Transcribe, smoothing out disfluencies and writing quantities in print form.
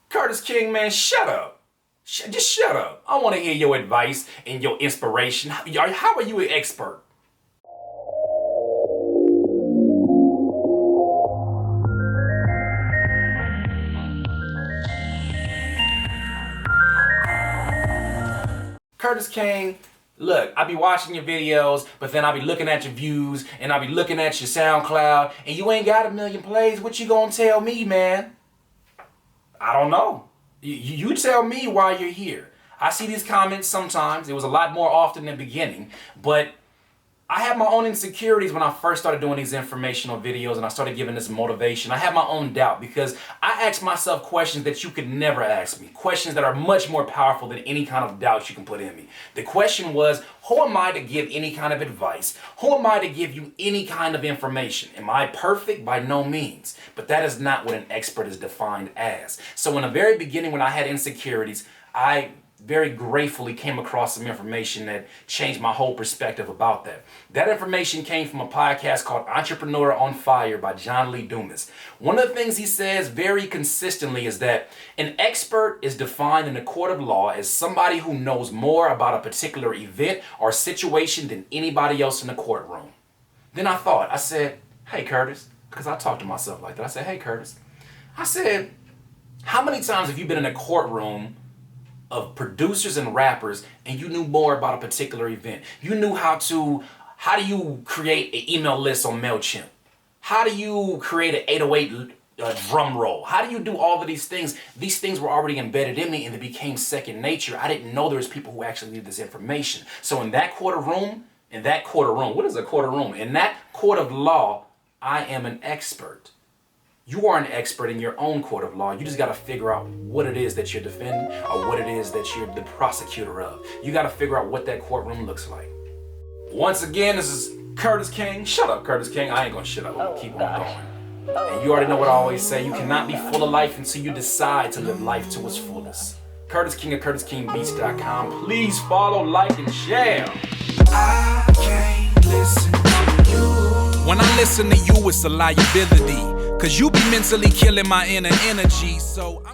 Curtis King, man, shut up. Just shut up. I want to hear your advice and your inspiration. How are you an expert? Curtis King, look, I be watching your videos, but then I be looking at your views, and I be looking at your SoundCloud, and you ain't got 1 million plays. What you gonna tell me, man? I don't know. You tell me why you're here. I see these comments sometimes. It was a lot more often in the beginning, but I have my own insecurities when I first started doing these informational videos and I started giving this motivation. I have my own doubt because I ask myself questions that you could never ask me. Questions that are much more powerful than any kind of doubts you can put in me. The question was, who am I to give any kind of advice? Who am I to give you any kind of information? Am I perfect? By no means. But that is not what an expert is defined as. So in the very beginning when I had insecurities, I very gratefully came across some information that changed my whole perspective about that. That information came from a podcast called Entrepreneur on Fire by John Lee Dumas. One of the things he says very consistently is that an expert is defined in a court of law as somebody who knows more about a particular event or situation than anybody else in the courtroom. Then I said, hey Curtis, because I talk to myself like that. I said, hey Curtis, I said, how many times have you been in a courtroom of producers and rappers and you knew more about a particular event? You knew how do you create an email list on MailChimp? How do you create an 808 drum roll? How do you do all of these things? These things were already embedded in me and they became second nature. I didn't know there was people who actually needed this information. So in that courtroom, what is a courtroom? In that court of law, I am an expert. You are an expert in your own court of law. You just got to figure out what it is that you're defending or what it is that you're the prosecutor of. You got to figure out what that courtroom looks like. Once again, this is Curtis King. Shut up, Curtis King. I ain't going to shut up. I'm going to keep on going. And you already know what I always say. You cannot be full of life until you decide to live life to its fullest. Curtis King at CurtisKingBeats.com. Please follow, like, and share. I can't listen to you. When I listen to you, it's a liability. Cause you be mentally killing my inner energy, so